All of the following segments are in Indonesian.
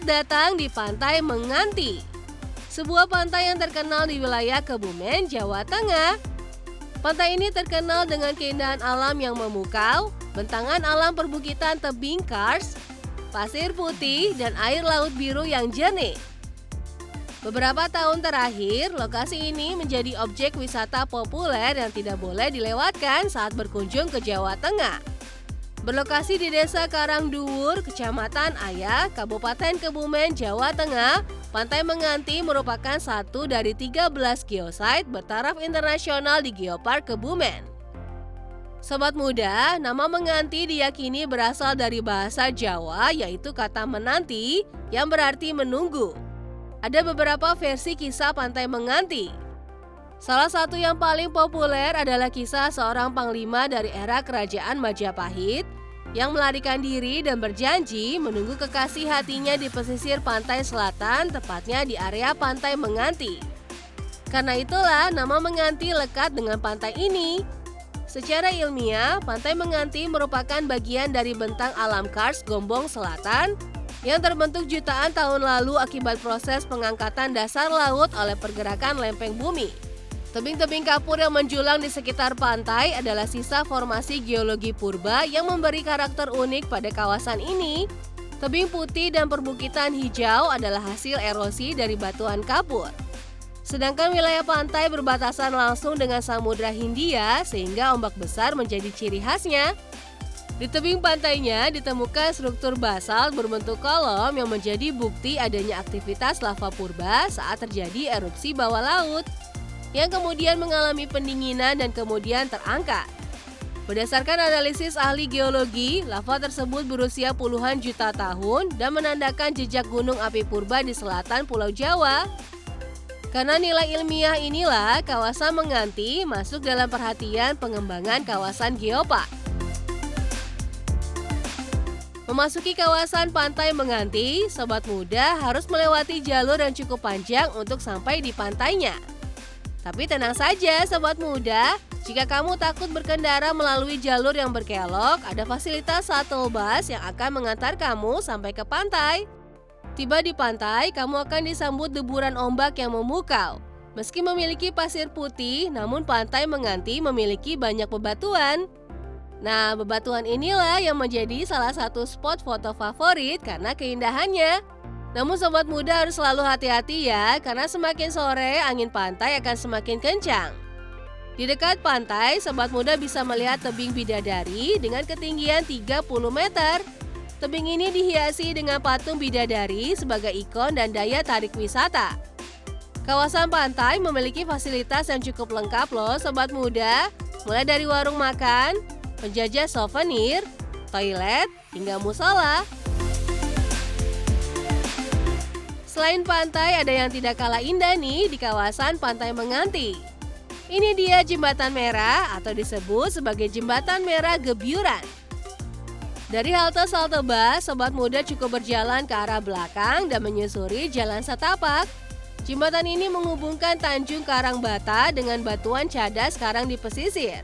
datang di Pantai Menganti, sebuah pantai yang terkenal di wilayah Kebumen, Jawa Tengah. Pantai ini terkenal dengan keindahan alam yang memukau, bentangan alam perbukitan tebing kars, pasir putih, dan air laut biru yang jernih. Beberapa tahun terakhir, lokasi ini menjadi objek wisata populer yang tidak boleh dilewatkan saat berkunjung ke Jawa Tengah. Berlokasi di Desa Karangduwur, Kecamatan Ayah, Kabupaten Kebumen, Jawa Tengah, Pantai Menganti merupakan satu dari 13 geosite bertaraf internasional di Geopark Kebumen. Sobat muda, nama Menganti diyakini berasal dari bahasa Jawa, yaitu kata menanti yang berarti menunggu. Ada beberapa versi kisah Pantai Menganti. Salah satu yang paling populer adalah kisah seorang panglima dari era Kerajaan Majapahit yang melarikan diri dan berjanji menunggu kekasih hatinya di pesisir pantai selatan, tepatnya di area Pantai Menganti. Karena itulah nama Menganti lekat dengan pantai ini. Secara ilmiah, Pantai Menganti merupakan bagian dari bentang alam kars Gombong Selatan yang terbentuk jutaan tahun lalu akibat proses pengangkatan dasar laut oleh pergerakan lempeng bumi. Tebing-tebing kapur yang menjulang di sekitar pantai adalah sisa formasi geologi purba yang memberi karakter unik pada kawasan ini. Tebing putih dan perbukitan hijau adalah hasil erosi dari batuan kapur. Sedangkan wilayah pantai berbatasan langsung dengan Samudra Hindia sehingga ombak besar menjadi ciri khasnya. Di tebing pantainya ditemukan struktur basalt berbentuk kolom yang menjadi bukti adanya aktivitas lava purba saat terjadi erupsi bawah laut, yang kemudian mengalami pendinginan dan kemudian terangkat. Berdasarkan analisis ahli geologi, lava tersebut berusia puluhan juta tahun dan menandakan jejak gunung api purba di selatan Pulau Jawa. Karena nilai ilmiah inilah, kawasan Menganti masuk dalam perhatian pengembangan kawasan geopark. Memasuki kawasan Pantai Menganti, sobat muda harus melewati jalur yang cukup panjang untuk sampai di pantainya. Tapi tenang saja sobat muda, jika kamu takut berkendara melalui jalur yang berkelok, ada fasilitas shuttle bus yang akan mengantar kamu sampai ke pantai. Tiba di pantai, kamu akan disambut deburan ombak yang memukau. Meski memiliki pasir putih, namun Pantai Menganti memiliki banyak bebatuan. Nah, bebatuan inilah yang menjadi salah satu spot foto favorit karena keindahannya. Namun sobat muda harus selalu hati-hati ya, karena semakin sore angin pantai akan semakin kencang. Di dekat pantai, sobat muda bisa melihat tebing bidadari dengan ketinggian 30 meter. Tebing ini dihiasi dengan patung bidadari sebagai ikon dan daya tarik wisata. Kawasan pantai memiliki fasilitas yang cukup lengkap loh sobat muda, mulai dari warung makan, penjajah souvenir, toilet, hingga musola. Selain pantai, ada yang tidak kalah indah nih di kawasan Pantai Menganti. Ini dia Jembatan Merah atau disebut sebagai Jembatan Merah Gebyuran. Dari halte Saltebas, sobat muda cukup berjalan ke arah belakang dan menyusuri Jalan Setapak. Jembatan ini menghubungkan Tanjung Karangbata dengan Batuan Cadas Karang di pesisir.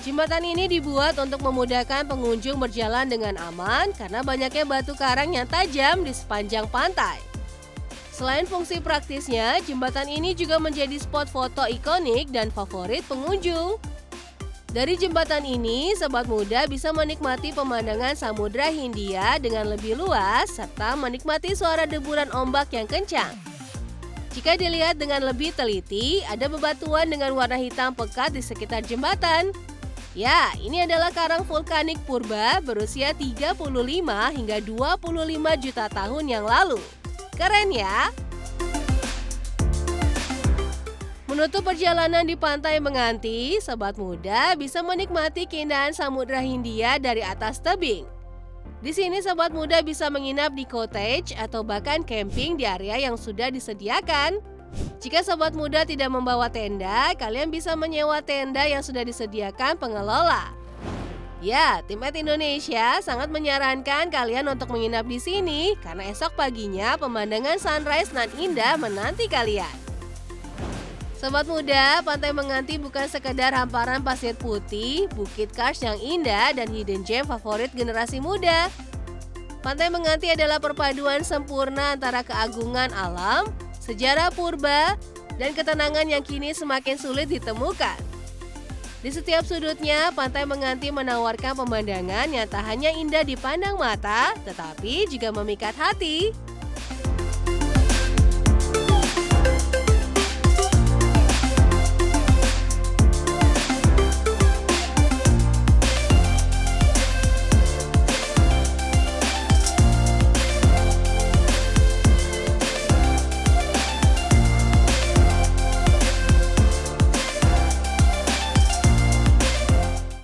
Jembatan ini dibuat untuk memudahkan pengunjung berjalan dengan aman karena banyaknya batu karang yang tajam di sepanjang pantai. Selain fungsi praktisnya, jembatan ini juga menjadi spot foto ikonik dan favorit pengunjung. Dari jembatan ini, sobat muda bisa menikmati pemandangan Samudra Hindia dengan lebih luas serta menikmati suara deburan ombak yang kencang. Jika dilihat dengan lebih teliti, ada bebatuan dengan warna hitam pekat di sekitar jembatan. Ya, ini adalah karang vulkanik purba berusia 35 hingga 25 juta tahun yang lalu. Keren ya? Menutup perjalanan di Pantai Menganti, sobat muda bisa menikmati keindahan Samudra Hindia dari atas tebing. Di sini sobat muda bisa menginap di cottage atau bahkan camping di area yang sudah disediakan. Jika sobat muda tidak membawa tenda, kalian bisa menyewa tenda yang sudah disediakan pengelola. Ya, tim Indonesia sangat menyarankan kalian untuk menginap di sini karena esok paginya pemandangan sunrise nan indah menanti kalian. Sobat muda, Pantai Menganti bukan sekedar hamparan pasir putih, bukit kars yang indah, dan hidden gem favorit generasi muda. Pantai Menganti adalah perpaduan sempurna antara keagungan alam, sejarah purba, dan ketenangan yang kini semakin sulit ditemukan. Di setiap sudutnya, Pantai Menganti menawarkan pemandangan yang tak hanya indah dipandang mata, tetapi juga memikat hati.